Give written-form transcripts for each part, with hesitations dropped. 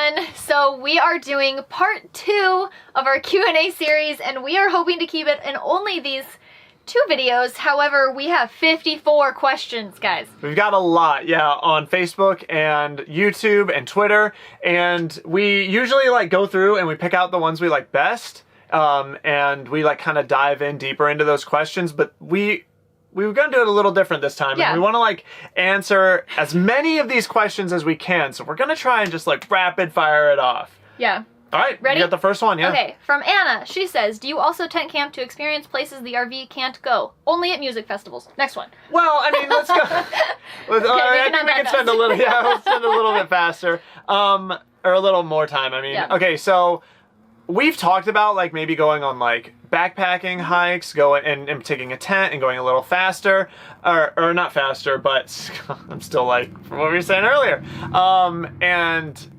everyone. So we are doing part 2 of our Q&A series, and we are hoping to keep it in only these 2 videos. However, we have 54 questions, guys. We've got a lot, yeah, on Facebook and YouTube and Twitter, and we usually like go through and we pick out the ones we like best, and we like kind of dive in deeper into those questions, but we were going to do it a little different this time. Yeah. And we want to like answer as many of these questions as we can. So we're going to try and just like rapid fire it off. Yeah. All right. Ready? You got the first one, yeah. Okay. From Anna. She says, do you also tent camp to experience places the RV can't go? Only at music festivals. Next one. Well, I mean, let's go. I think we can spend a little, yeah, we'll spend a little bit faster. Or a little more time, I mean. Yeah. Okay, so we've talked about like maybe going on like backpacking hikes, going and taking a tent and going a little faster, or not faster, but I'm still like from what we were saying earlier. And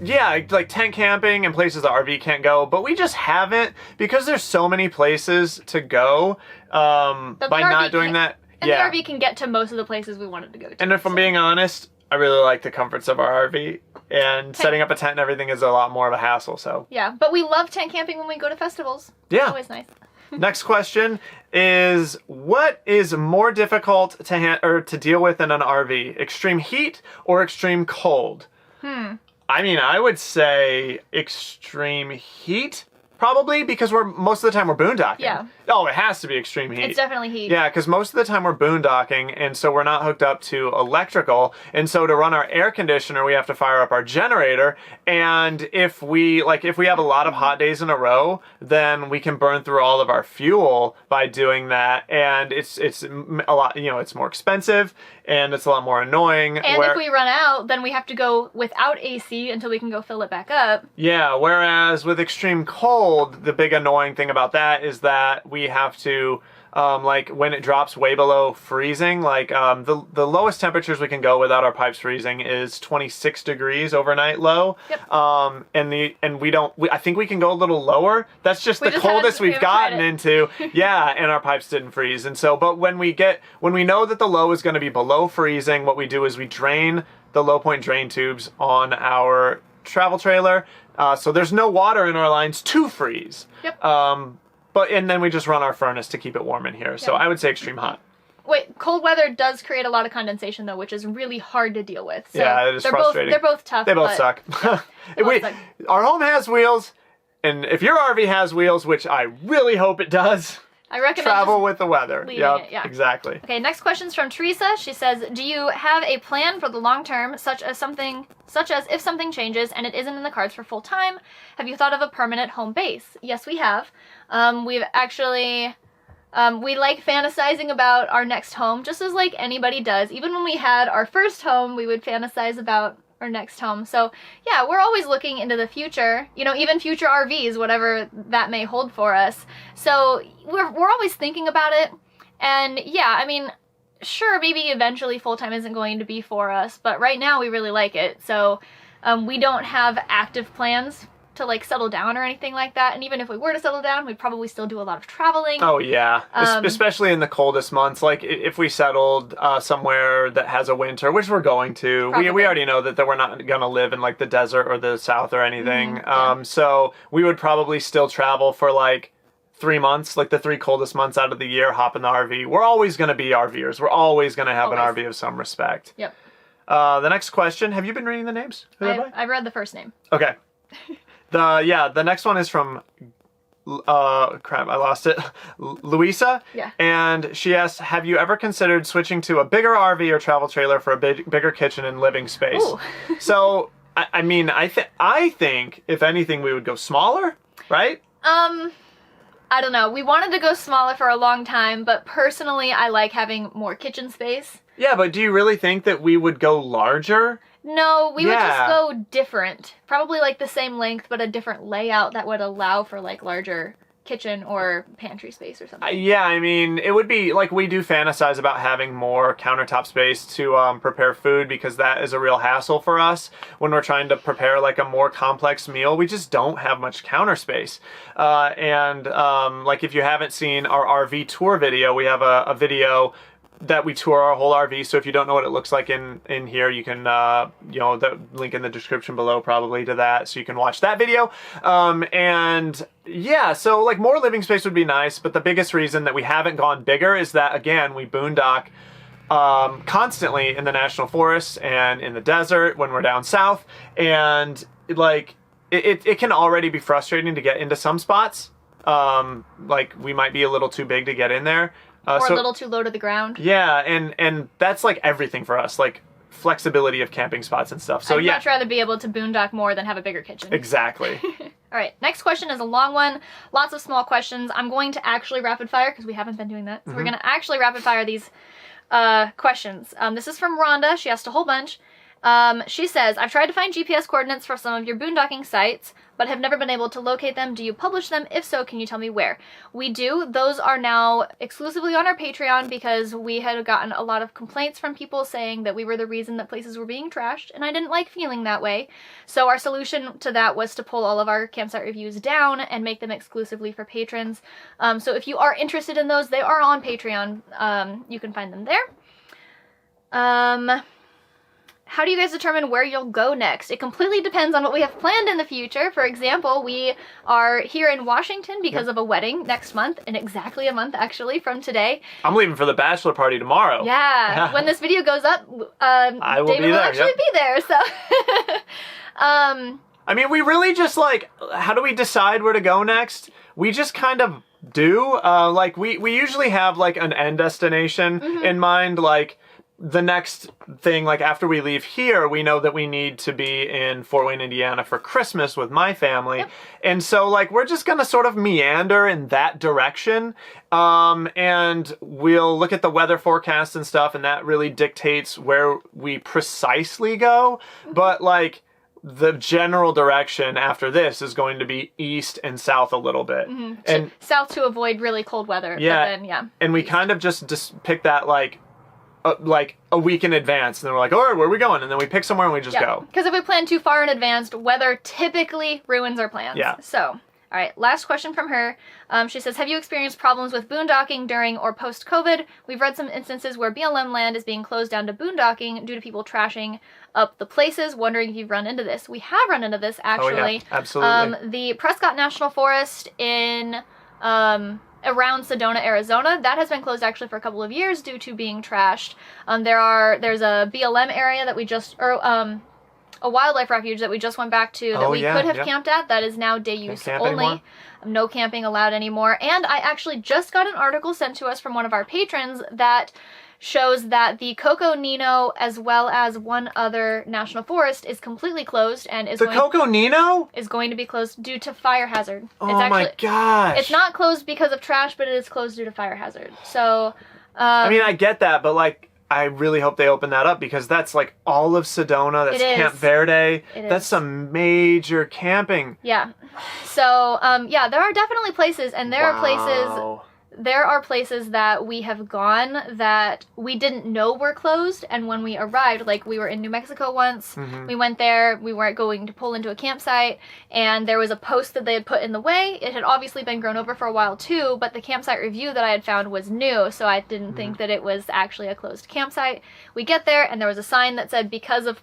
yeah, like tent camping and places the RV can't go, but we just haven't because there's so many places to go. By not doing that, and yeah. the RV can get to most of the places we wanted to go to. And if I'm being honest, I really like the comforts of our RV, and setting up a tent and everything is a lot more of a hassle, so. Yeah, but we love tent camping when we go to festivals. Yeah. It's always nice. Next question is, what is more difficult to deal with in an RV? Extreme heat or extreme cold? I mean, I would say extreme heat, probably, because most of the time we're boondocking. Yeah. Oh, it has to be extreme heat. It's definitely heat. Yeah, because most of the time we're boondocking, and so we're not hooked up to electrical, and so to run our air conditioner, we have to fire up our generator, and if we have a lot of hot days in a row, then we can burn through all of our fuel by doing that, and it's a lot, it's more expensive, and it's a lot more annoying. And if we run out, then we have to go without AC until we can go fill it back up. Yeah, whereas with extreme cold, the big annoying thing about that is that we have to, like when it drops way below freezing, like the lowest temperatures we can go without our pipes freezing is 26 degrees overnight low. Yep. I think we can go a little lower. That's just the coldest we've gotten into. Yeah, and our pipes didn't freeze. And so, but when we know that the low is going to be below freezing, what we do is we drain the low point drain tubes on our travel trailer. So there's no water in our lines to freeze. Yep. And then we just run our furnace to keep it warm in here. So I would say extreme hot. Wait, cold weather does create a lot of condensation though, which is really hard to deal with. So yeah, it is frustrating. They're both tough. They both suck. Our home has wheels, and if your RV has wheels, which I really hope it does, I recommend travel with the weather. Yep, yeah. Exactly. Okay, next question's from Teresa. She says, do you have a plan for the long term, such as if something changes and it isn't in the cards for full time? Have you thought of a permanent home base? Yes, we have. We've actually, we like fantasizing about our next home, just as like anybody does. Even when we had our first home, we would fantasize about our next home. So yeah, we're always looking into the future, even future RVs, whatever that may hold for us. So we're always thinking about it. And yeah, I mean, sure, maybe eventually full-time isn't going to be for us, but right now we really like it. So we don't have active plans to like settle down or anything like that. And even if we were to settle down, we'd probably still do a lot of traveling. Oh yeah, especially in the coldest months. Like if we settled somewhere that has a winter, which we're going to, we already know that we're not going to live in like the desert or the south or anything. So we would probably still travel for like 3 months, like the 3 coldest months out of the year, hop in the RV. We're always going to be RVers. We're always going to have an RV of some respect. Yep. The next question, have you been reading the names? I've read the first name. Okay. The next one is from, crap, I lost it, Louisa. Yeah. And she asks, have you ever considered switching to a bigger RV or travel trailer for a bigger kitchen and living space? Ooh. So, I mean, I think, if anything, we would go smaller, right? I don't know. We wanted to go smaller for a long time, but personally, I like having more kitchen space. Yeah, but do you really think that we would go larger? No, we would just go different. Probably like the same length, but a different layout that would allow for like larger kitchen or pantry space or something. Yeah, I mean, it would be like we do fantasize about having more countertop space to prepare food, because that is a real hassle for us when we're trying to prepare like a more complex meal. We just don't have much counter space. Like if you haven't seen our RV tour video, we have a video that we tour our whole RV. So if you don't know what it looks like in here, you can, the link in the description below probably to that. So you can watch that video. And yeah, so like more living space would be nice. But the biggest reason that we haven't gone bigger is that, again, we boondock constantly in the national forests and in the desert when we're down south. And like, it can already be frustrating to get into some spots. Like we might be a little too big to get in there. Or a little too low to the ground. Yeah, and that's like everything for us, like flexibility of camping spots and stuff. So I'd much rather be able to boondock more than have a bigger kitchen. Exactly. All right, next question is a long one. Lots of small questions. I'm going to actually rapid fire because we haven't been doing that. So we're going to actually rapid fire these questions. This is from Rhonda. She asked a whole bunch. She says, I've tried to find GPS coordinates for some of your boondocking sites, but have never been able to locate them. Do you publish them? If so, can you tell me where? We do. Those are now exclusively on our Patreon because we had gotten a lot of complaints from people saying that we were the reason that places were being trashed, and I didn't like feeling that way. So our solution to that was to pull all of our campsite reviews down and make them exclusively for patrons. So if you are interested in those, they are on Patreon. You can find them there. How do you guys determine where you'll go next? It completely depends on what we have planned in the future. For example, we are here in Washington because of a wedding next month, in exactly a month actually from today. I'm leaving for the bachelor party tomorrow. Yeah. When this video goes up, David will actually be there. So, I mean, we really just like, how do we decide where to go next? We just kind of do. Like we usually have like an end destination in mind, like. The next thing, like after we leave here, we know that we need to be in Fort Wayne, Indiana for Christmas with my family. Yep. And so like, we're just going to sort of meander in that direction. And we'll look at the weather forecast and stuff, and that really dictates where we precisely go. But like, the general direction after this is going to be east and south a little bit. And south to avoid really cold weather. Yeah. But then, and we kind of just pick that like a week in advance, and then we're like, all right, where are we going? And then we pick somewhere and we just go. Because if we plan too far in advance, weather typically ruins our plans. Yeah. So, all right, last question from her. She says, have you experienced problems with boondocking during or post-COVID? We've read some instances where BLM land is being closed down to boondocking due to people trashing up the places. Wondering if you've run into this. We have run into this, actually. Oh, yeah, absolutely. The Prescott National Forest in... around Sedona, Arizona. That has been closed actually for a couple of years due to being trashed. There's a BLM area that we just, a wildlife refuge that we just went back to that we could have camped at. That is now day use only. Anymore. No camping allowed anymore. And I actually just got an article sent to us from one of our patrons that shows that the Coco Nino, as well as one other national forest, is completely closed and is Coco Nino is going to be closed due to fire hazard. Oh my gosh! It's not closed because of trash, but it is closed due to fire hazard. So, I mean, I get that, but like, I really hope they open that up because that's like all of Sedona. That's Camp Verde. That's some major camping. Yeah. So, yeah, there are definitely places, and there are places that we have gone that we didn't know were closed, and when we arrived, like we were in New Mexico once, we went there, we weren't going to pull into a campsite, and there was a post that they had put in the way. It had obviously been grown over for a while too, but the campsite review that I had found was new, so I didn't think that it was actually a closed campsite. We get there, and there was a sign that said, because of,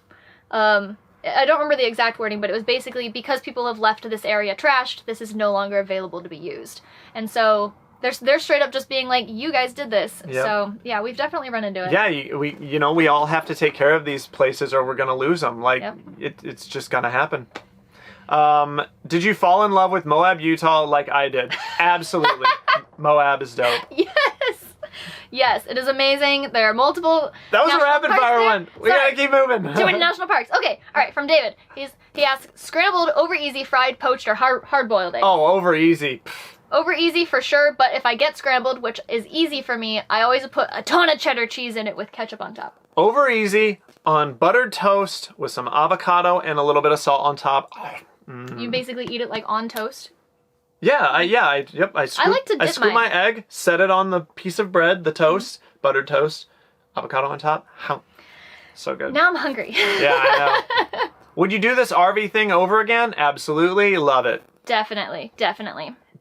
I don't remember the exact wording, but it was basically, because people have left this area trashed, this is no longer available to be used. And so they're straight up just being like, you guys did this. Yep. So yeah, we've definitely run into it. Yeah, we all have to take care of these places or we're gonna lose them. Like it's just gonna happen. Did you fall in love with Moab, Utah like I did? Absolutely. Moab is dope. Yes, it is amazing. There are multiple. That was a rapid fire one. We gotta keep moving. Too many national parks. Okay, all right. From David, he asks, scrambled, over easy, fried, poached, or hard boiled eggs. Oh, over easy. Over easy for sure, but if I get scrambled, which is easy for me, I always put a ton of cheddar cheese in it with ketchup on top. Over easy on buttered toast with some avocado and a little bit of salt on top. You basically eat it like on toast? Yeah, I like to dip scoop my egg, set it on the piece of bread, the toast, buttered toast, avocado on top. So good. Now I'm hungry. Yeah, I know. Would you do this RV thing over again? Absolutely. Love it. Definitely.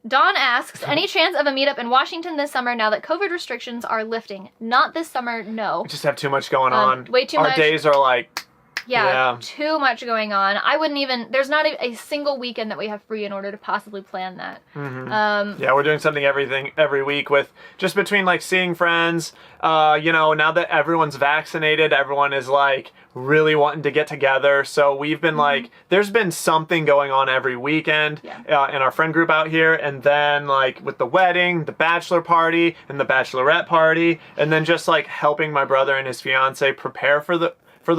Dawn asks, any chance of a meetup in Washington this summer now that COVID restrictions are lifting? Not this summer, no. We just have too much going on. Way too much. Our days are like... Yeah, too much going on. I wouldn't even... There's not a single weekend that we have free in order to possibly plan that. Yeah, we're doing something every week with... Just between, like, seeing friends. You know, now that everyone's vaccinated, everyone is, like, really wanting to get together. So we've been, like... There's been something going on every weekend in our friend group out here. And then, like, with the wedding, the bachelor party, and the bachelorette party. And then just, like, helping my brother and his fiance prepare for the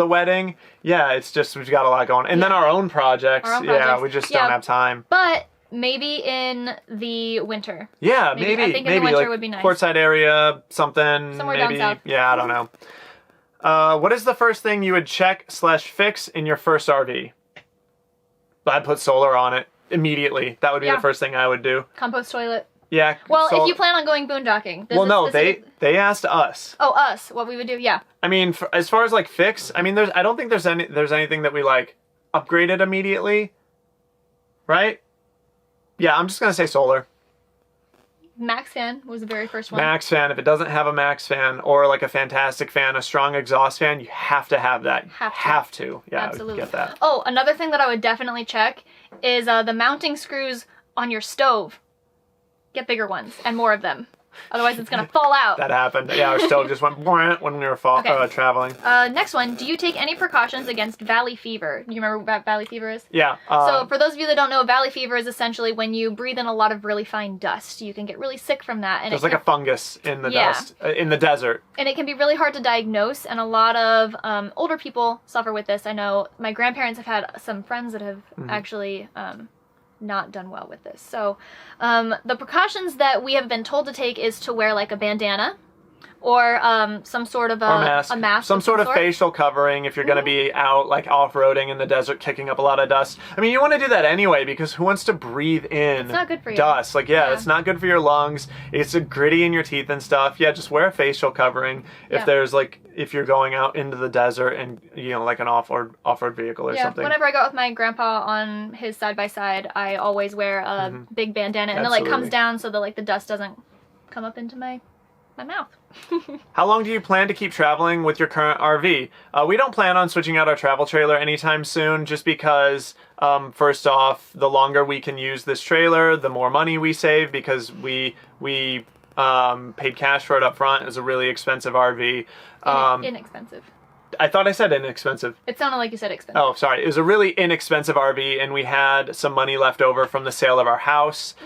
wedding. Yeah, it's just, we've got a lot going. And then our own projects. Yeah, we just don't have time. But maybe in the winter. Yeah, maybe. I think in the winter like would be nice. Portside area, something. Somewhere maybe, down south. Yeah, I don't know. What is the first thing you would check/fix in your first RV? I'd put solar on it immediately. That would be the first thing I would do. Compost toilet. Yeah. Well, if you plan on going boondocking. Well, no, they asked us. Oh, us. What we would do, yeah. I mean, as far as like fix, I mean, I don't think there's anything that we like upgraded immediately, right? Yeah, I'm just gonna say solar. Max fan was the very first one. Max fan. If it doesn't have a max fan or like a fantastic fan, a strong exhaust fan, you have to have that. Have to. Yeah, absolutely. Get that. Oh, another thing that I would definitely check is the mounting screws on your stove. Get bigger ones and more of them. Otherwise, it's going to fall out. That happened. Yeah, our stove just went when we were traveling. Next one. Do you take any precautions against valley fever? Do you remember what valley fever is? Yeah. So for those of you that don't know, valley fever is essentially when you breathe in a lot of really fine dust. You can get really sick from that. And there's like a fungus in the dust, in the desert. And it can be really hard to diagnose, and a lot of older people suffer with this. I know my grandparents have had some friends that have actually... not done well with this. So the precautions that we have been told to take is to wear like a bandana or some sort of a mask. Some sort of facial covering if you're going to be out like off-roading in the desert kicking up a lot of dust. I mean, you want to do that anyway because who wants to breathe in it's not good for you. Dust? Like, it's not good for your lungs. It's gritty in your teeth and stuff. Yeah, just wear a facial covering if there's like, if you're going out into the desert and, you know, like an off-road vehicle or something. Whenever I go with my grandpa on his side-by-side, I always wear a big bandana and it like comes down so that like the dust doesn't come up into my mouth. How long do you plan to keep traveling with your current RV? We don't plan on switching out our travel trailer anytime soon just because, first off, the longer we can use this trailer, the more money we save because we paid cash for it up front. It's a really expensive RV. Inexpensive. I thought I said inexpensive. It sounded like you said expensive. Oh, sorry. It was a really inexpensive RV, and we had some money left over from the sale of our house,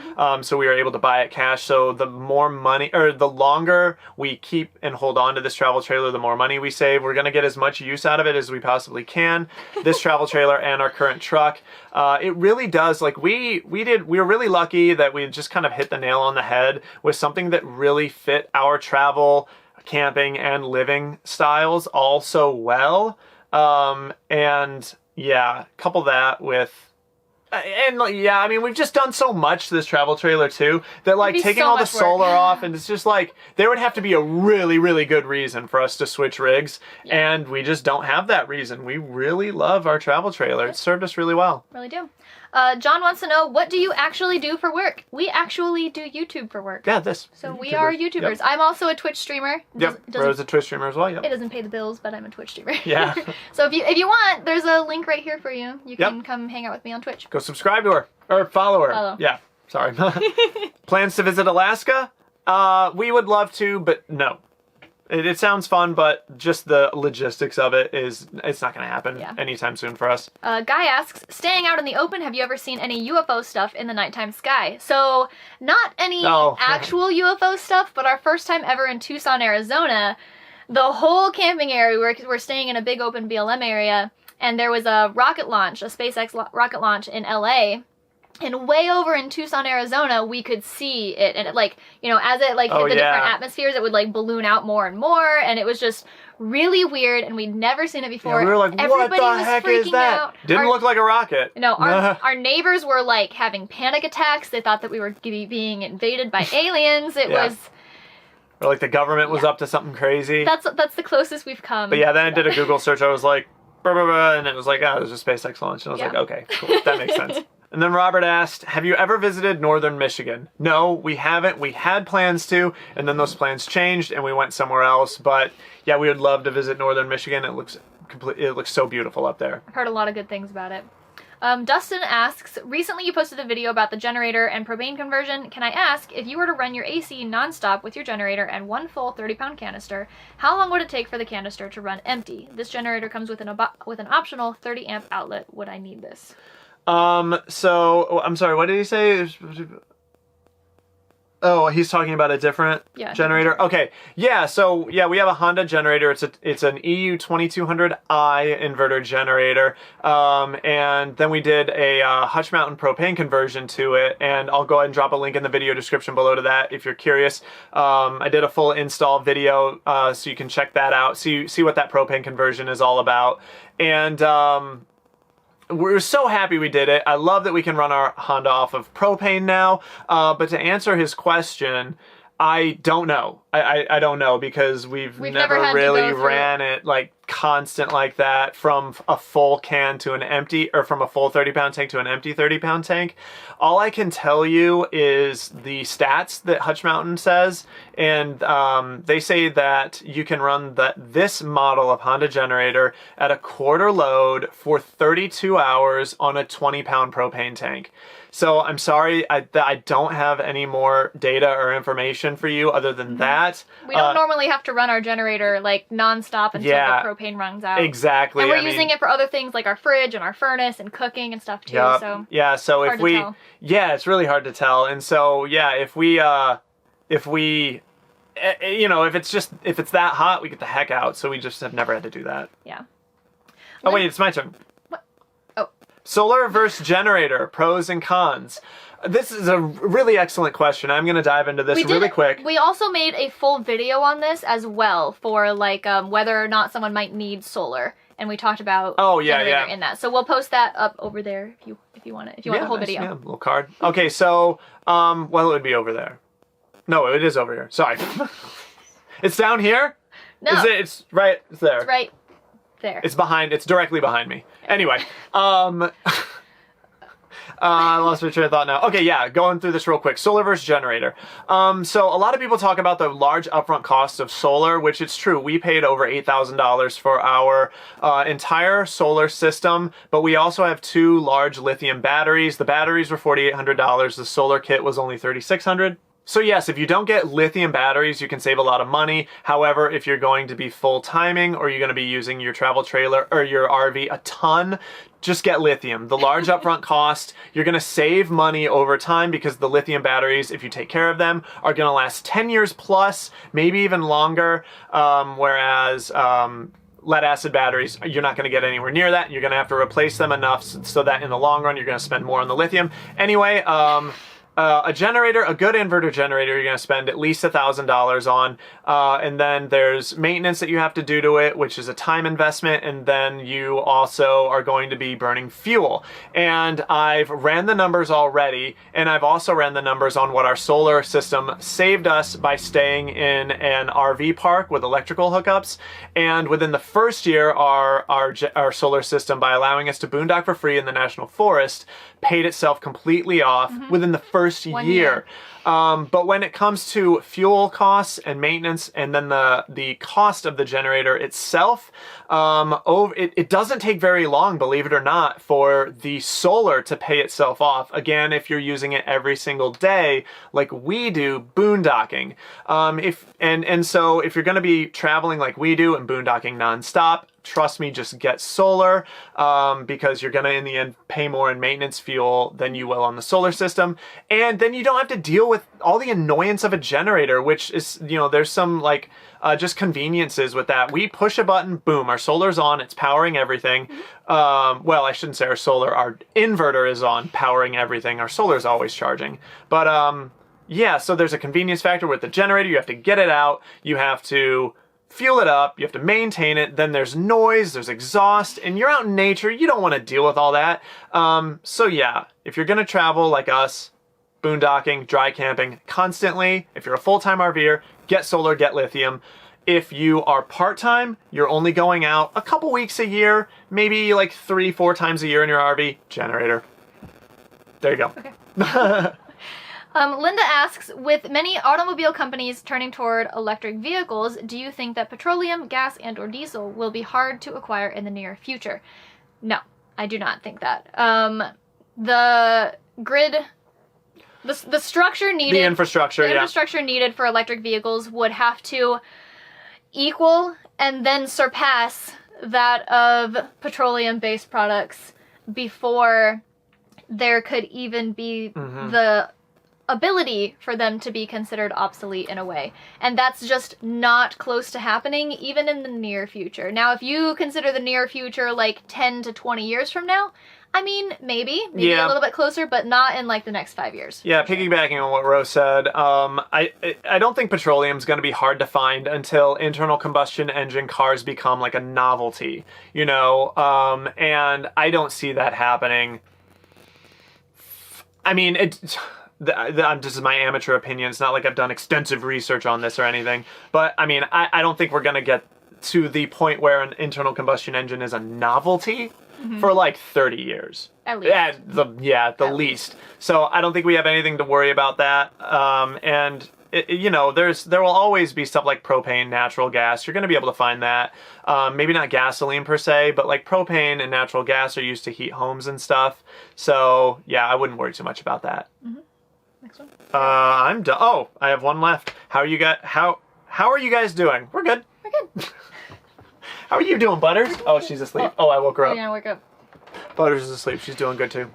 so we were able to buy it cash. So the more money, or the longer we keep and hold on to this travel trailer, the more money we save. We're going to get as much use out of it as we possibly can. This travel trailer and our current truck. It really does, like, we were really lucky that we just kind of hit the nail on the head with something that really fit our travel, camping and living styles all so well. And yeah, couple that with, and yeah, I mean, we've just done so much to this travel trailer too, that like taking all the solar off, and it's just like, there would have to be a really, really good reason for us to switch rigs. And we just don't have that reason. We really love our travel trailer. It served us really well. Really do. John wants to know, what do you actually do for work? We actually do YouTube for work. Yeah, this. So we are YouTubers. Yep. I'm also a Twitch streamer. Rose a Twitch streamer as well, It doesn't pay the bills, but I'm a Twitch streamer. Yeah. So if you want, there's a link right here for you. You can come hang out with me on Twitch. Go subscribe to her. Or follow her. Yeah, sorry. Plans to visit Alaska? We would love to, but no. It sounds fun, but just the logistics of it's not going to happen anytime soon for us. Guy asks, staying out in the open, have you ever seen any UFO stuff in the nighttime sky? So, not any actual UFO stuff, but our first time ever in Tucson, Arizona, the whole camping area, we're staying in a big open BLM area, and there was a rocket launch, a SpaceX rocket launch in LA. And way over in Tucson, Arizona, we could see it, and it, like, you know, as it like hit the different atmospheres, it would like balloon out more and more, and it was just really weird, and we'd never seen it before. Yeah, we were like, what the heck is that? Out. Didn't look like a rocket. No, our neighbors were like having panic attacks. They thought that we were being invaded by aliens. It was... Or like the government was up to something crazy. That's the closest we've come. But yeah, then I did a Google search. I was like, blah, blah, blah, and it was like, it was a SpaceX launch. And I was like, okay, cool. That makes sense. And then Robert asked, have you ever visited Northern Michigan? No, we haven't. We had plans to, and then those plans changed and we went somewhere else. But yeah, we would love to visit Northern Michigan. It looks so beautiful up there. I've heard a lot of good things about it. Dustin asks, recently you posted a video about the generator and propane conversion. Can I ask, if you were to run your AC nonstop with your generator and one full 30-pound canister, how long would it take for the canister to run empty? This generator comes with an optional 30-amp outlet. Would I need this? So, I'm sorry, what did he say? Oh, he's talking about a different generator? Okay, yeah, so, yeah, we have a Honda generator. It's an EU 2200i inverter generator, and then we did a Hutch Mountain propane conversion to it, and I'll go ahead and drop a link in the video description below to that if you're curious. I did a full install video, so you can check that out, see what that propane conversion is all about, and, we're so happy we did it. I love that we can run our Honda off of propane now. But to answer his question, I don't know. I don't know because we've never really ran it like constant like that from a full can to an empty, or from a full 30-pound tank to an empty 30-pound tank. All I can tell you is the stats that Hutch Mountain says, and they say that you can run this model of Honda generator at a quarter load for 32 hours on a 20-pound propane tank. So I'm sorry, I don't have any more data or information for you other than that. We don't normally have to run our generator like nonstop until the propane runs out. Exactly. And we're using it for other things like our fridge and our furnace and cooking and stuff too. Yep. So yeah, so if we it's really hard to tell. And so yeah, if it's that hot, we get the heck out. So we just have never had to do that. Yeah. Oh wait, it's my turn. Solar versus generator, pros and cons. This is a really excellent question. I'm going to dive into this really quick. We also made a full video on this as well for like whether or not someone might need solar, and we talked about generator in that. So we'll post that up over there if you want it. If you want the whole video. Yeah, little card. Okay, so well, it would be over there. No, it is over here. Sorry. It's down here? No. Is it? It's right. It's there. It's right there. It's directly behind me. Anyway, I lost my train of thought now. Okay, yeah, going through this real quick. Solar versus generator. So a lot of people talk about the large upfront cost of solar, which it's true. We paid over $8,000 for our entire solar system, but we also have 2 large lithium batteries. The batteries were $4,800. The solar kit was only $3,600. So yes, if you don't get lithium batteries, you can save a lot of money. However, if you're going to be full timing or you're going to be using your travel trailer or your RV a ton, just get lithium. The large upfront cost, you're going to save money over time because the lithium batteries, if you take care of them, are going to last 10 years plus, maybe even longer, whereas lead acid batteries, you're not going to get anywhere near that. You're going to have to replace them enough so that in the long run, you're going to spend more on the lithium. Anyway, a generator, a good inverter generator, you're going to spend at least $1,000 on, and then there's maintenance that you have to do to it, which is a time investment, and then you also are going to be burning fuel. And I've ran the numbers already, and I've also ran the numbers on what our solar system saved us by staying in an RV park with electrical hookups, and within the first year, our solar system, by allowing us to boondock for free in the National Forest, paid itself completely off within the first year. But when it comes to fuel costs and maintenance, and then the cost of the generator itself, it doesn't take very long, believe it or not, for the solar to pay itself off. Again, if you're using it every single day, like we do, boondocking. So if you're going to be traveling like we do and boondocking nonstop, trust me, just get solar, because you're going to, in the end, pay more in maintenance fuel than you will on the solar system. And then you don't have to deal with all the annoyance of a generator, which is, there's some, just conveniences with that. We push a button, boom, our solar's on, it's powering everything. Well, I shouldn't say our solar, our inverter is on, powering everything. Our solar's always charging. But, yeah, so there's a convenience factor with the generator. You have to get it out. You have to fuel it up, you have to maintain it, then there's noise, there's exhaust, and you're out in nature, you don't want to deal with all that. So yeah, if you're going to travel like us, boondocking, dry camping constantly, if you're a full-time RVer, get solar, get lithium. If you are part-time, you're only going out a couple weeks a year, maybe like 3-4 times a year in your RV, generator. there you go. Okay. Linda asks, with many automobile companies turning toward electric vehicles, do you think that petroleum, gas, and or diesel will be hard to acquire in the near future? No, I do not think that. The grid, the structure needed... The infrastructure needed for electric vehicles would have to equal and then surpass that of petroleum-based products before there could even be the ability for them to be considered obsolete in a way. And that's just not close to happening, even in the near future. Now, if you consider the near future like 10 to 20 years from now, I mean, maybe a little bit closer, but not in like the next 5 years. Yeah, piggybacking on what Rose said, I don't think petroleum's going to be hard to find until internal combustion engine cars become like a novelty, you know, and I don't see that happening. I mean, this is my amateur opinion. It's not like I've done extensive research on this or anything, but I mean, I don't think we're going to get to the point where an internal combustion engine is a novelty for like 30 years. At least. At the least. So I don't think we have anything to worry about that. And you know, there will always be stuff like propane, natural gas. You're going to be able to find that. Maybe not gasoline per se, but like propane and natural gas are used to heat homes and stuff. So yeah, I wouldn't worry too much about that. Next one. I'm done. Oh, I have one left. How are you guys doing? We're good. We're good. How are you doing, Butters? Oh, she's asleep. Oh, I woke her up. Yeah, wake up. Butters is asleep. She's doing good too.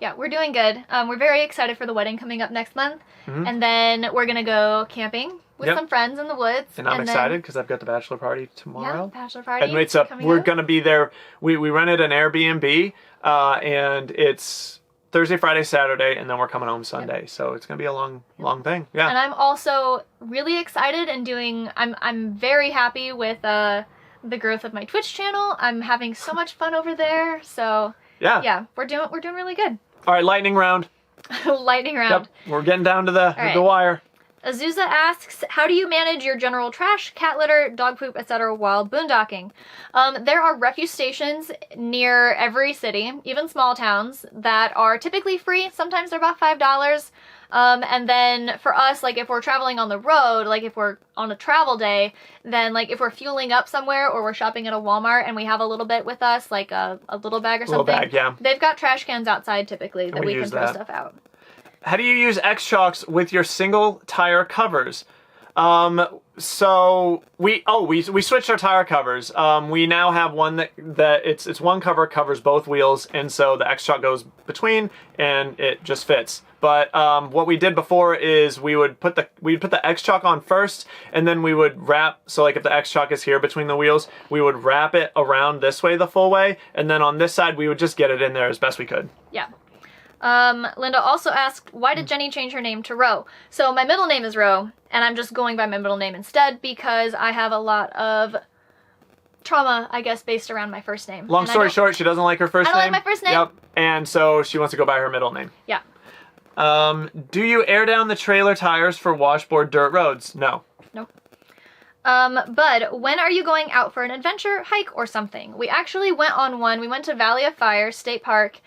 Yeah, we're doing good. We're very excited for the wedding coming up next month. And then we're going to go camping with some friends in the woods. And I'm excited because I've got the bachelor party tomorrow. Yeah, bachelor party. And we're going to be there. We rented an Airbnb, and it's Thursday, Friday, Saturday, and then we're coming home Sunday. Yep. So it's going to be a long thing. Yeah. And I'm also really excited and I'm very happy with the growth of my Twitch channel. I'm having so much fun over there. So yeah, we're doing really good. All right, lightning round. Lightning round. Yep, we're getting down to the wire. Azusa asks, how do you manage your general trash, cat litter, dog poop, etc. while boondocking? There are refuse stations near every city, even small towns, that are typically free. Sometimes they're about $5. And then for us, like if we're traveling on the road, like if we're on a travel day, then like if we're fueling up somewhere or we're shopping at a Walmart and we have a little bit with us, like a little bag or something. Little bag, yeah. They've got trash cans outside typically that we can throw stuff out. How do you use X-Shocks with your single tire covers? So we switched our tire covers. We now have one that it's one cover covers both wheels, and so the X-Shock goes between and it just fits. But what we did before is we'd put the X-Shock on first, and then we would wrap. So like if the X-Shock is here between the wheels, we would wrap it around this way the full way, and then on this side we would just get it in there as best we could. Yeah. Linda also asked, why did Jenny change her name to Ro? So my middle name is Ro, and I'm just going by my middle name instead because I have a lot of trauma, I guess, based around my first name. Long story short, she doesn't like her first name. I don't like my first name. Yep. And so she wants to go by her middle name. Yeah. Do you air down the trailer tires for washboard dirt roads? No. Nope. Bud, when are you going out for an adventure, hike, or something? We actually went on one. We went to Valley of Fire State Park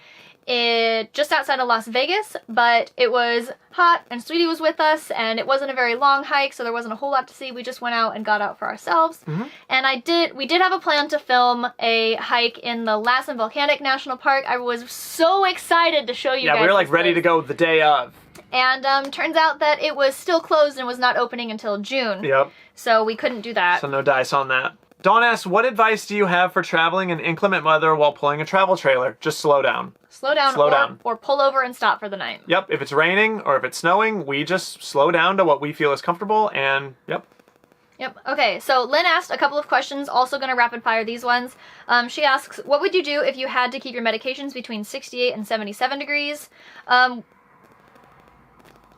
just outside of Las Vegas, but it was hot and Sweetie was with us and it wasn't a very long hike, so there wasn't a whole lot to see. We just went out and got out for ourselves. And we did have a plan to film a hike in the Lassen Volcanic National Park. I was so excited to show you guys. Yeah, we were like ready to go the day of. And turns out that it was still closed and was not opening until June. Yep. So we couldn't do that. So no dice on that. Dawn asks, what advice do you have for traveling in inclement weather while pulling a travel trailer? Just slow down. Slow down or pull over and stop for the night. Yep, if it's raining or if it's snowing, we just slow down to what we feel is comfortable and yep. Yep. Okay, so Lynn asked a couple of questions, also going to rapid fire these ones. She asks, what would you do if you had to keep your medications between 68 and 77 degrees?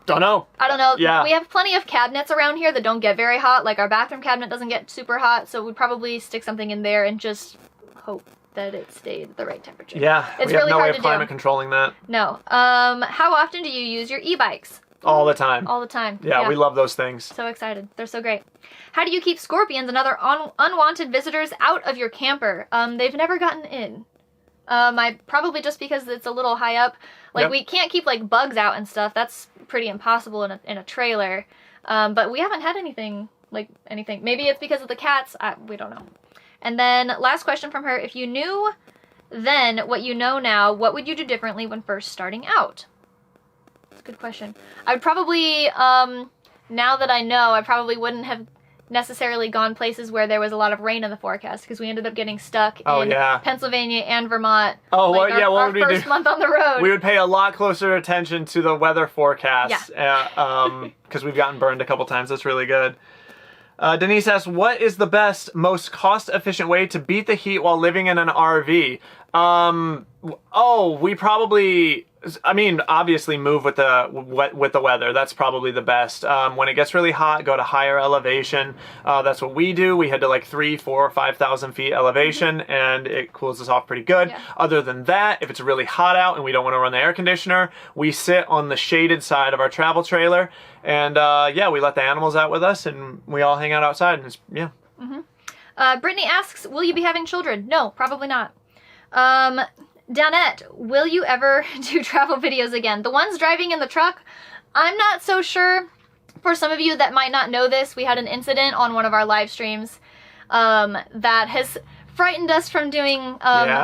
Don't know. I don't know. Yeah. We have plenty of cabinets around here that don't get very hot. Like our bathroom cabinet doesn't get super hot, so we'd probably stick something in there and just hope that it stayed at the right temperature. Yeah, it's really hard to do. We have no way of climate controlling that. No. How often do you use your e-bikes? All the time. All the time. Yeah, we love those things. So excited. They're so great. How do you keep scorpions and other unwanted visitors out of your camper? They've never gotten in. Probably just because it's a little high up. Like, we can't keep, like, bugs out and stuff. That's pretty impossible in a trailer. But we haven't had anything. Maybe it's because of the cats. We don't know. And then, last question from her. If you knew then what you know now, what would you do differently when first starting out? That's a good question. I would probably, now that I know, I probably wouldn't have necessarily gone places where there was a lot of rain in the forecast, because we ended up getting stuck in Pennsylvania and Vermont. Oh, what would we do? Our first month on the road. We would pay a lot closer attention to the weather forecast, because we've gotten burned a couple times. That's really good. Denise asks, what is the best, most cost-efficient way to beat the heat while living in an RV? We probably... I mean, obviously move with the weather. That's probably the best. When it gets really hot, go to higher elevation. That's what we do. We head to like 3,000, 4,000, 5,000 feet elevation, and it cools us off pretty good. Yeah. Other than that, if it's really hot out and we don't want to run the air conditioner, we sit on the shaded side of our travel trailer, and we let the animals out with us, and we all hang out outside. And Brittany asks, will you be having children? No, probably not. Danette, will you ever do travel videos again? The ones driving in the truck, I'm not so sure. For some of you that might not know this, we had an incident on one of our live streams that has frightened us from doing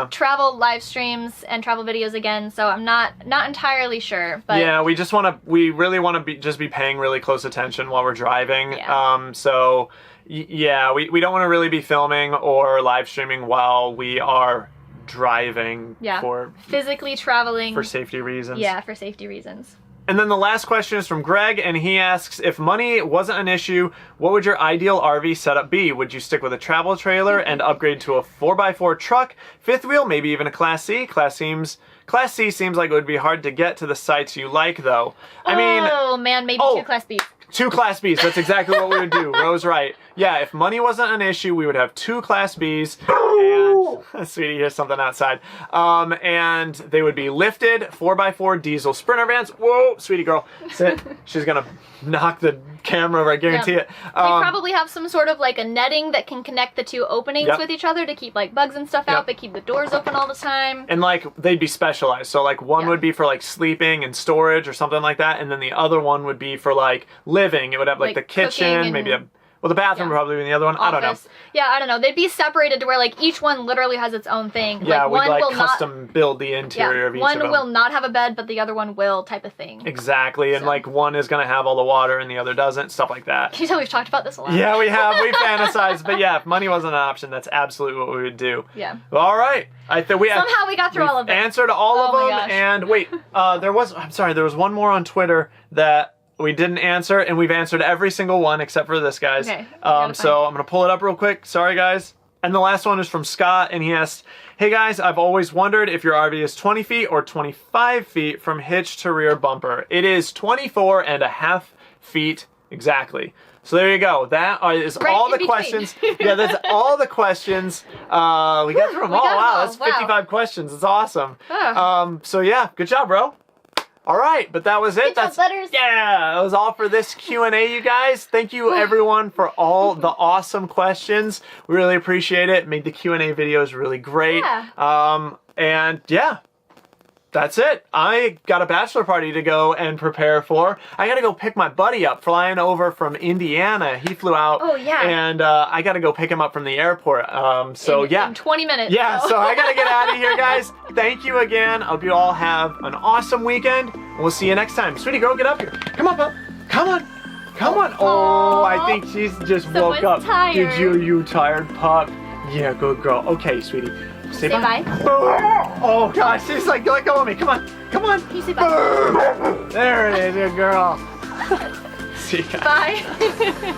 travel live streams and travel videos again, so I'm not entirely sure. But yeah, we really want to just be paying really close attention while we're driving. Yeah. We don't want to really be filming or live streaming while we are driving for physically traveling for safety reasons. Yeah, for safety reasons. And then the last question is from Greg, and he asks, if money wasn't an issue, what would your ideal RV setup be? Would you stick with a travel trailer and upgrade to a 4x4 truck, fifth wheel, maybe even a Class C? Class C seems like it would be hard to get to the sites you like, though. Maybe 2 Class Bs. 2 Class Bs, that's exactly what we would do. Rose right. Yeah, if money wasn't an issue, we would have 2 Class Bs, and sweetie, here's something outside. And they would be lifted 4x4 diesel Sprinter vans. Whoa, sweetie girl, sit. She's gonna knock the camera over, I guarantee it. We probably have some sort of like a netting that can connect the 2 openings with each other to keep like bugs and stuff out, but keep the doors open all the time. And like, they'd be specialized. So like one would be for like sleeping and storage or something like that, and then the other one would be for like living. It would have like the kitchen, maybe the bathroom would probably be in the other one. Office. I don't know. Yeah, I don't know. They'd be separated to where like each one literally has its own thing. Yeah, we'd like custom build the interior of each of them. One will not have a bed, but the other one will, type of thing. Exactly, and like one is going to have all the water and the other doesn't, stuff like that. Can you tell we've talked about this a lot? Yeah, we have. We fantasized, but yeah, if money wasn't an option, that's absolutely what we would do. Yeah. All right. Somehow we got through all of them. Answered all of them, and wait, there was one more on Twitter that we didn't answer, and we've answered every single one except for this, guys. Okay. So I'm going to pull it up real quick. Sorry, guys. And the last one is from Scott, and he asked, hey, guys, I've always wondered if your RV is 20 feet or 25 feet from hitch to rear bumper. It is 24.5 feet exactly. So there you go. That is all the questions. Yeah, that's all the questions. We got through them all. Wow, that's 55 questions. It's awesome. So yeah, good job, bro. All right, but that was it. That was all for this Q&A, you guys. Thank you, everyone, for all the awesome questions. We really appreciate it. Made the Q&A videos really great. And yeah, that's it. I got a bachelor party to go and prepare for. I got to go pick my buddy up, flying over from Indiana. He flew out. Oh, yeah. And I got to go pick him up from the airport. In 20 minutes. Yeah, so I got to get out of here, guys. Thank you again. I hope you all have an awesome weekend. And we'll see you next time. Sweetie girl, get up here. Come on, pup. Come on. Come on. Oh, I think she's just woke up. Tired. Did you tired pup? Yeah, good girl. Okay, sweetie. Say bye. Oh gosh, she's like, let go of me. Come on. Come on. Can you say bye? There it is, good girl. See ya. Bye.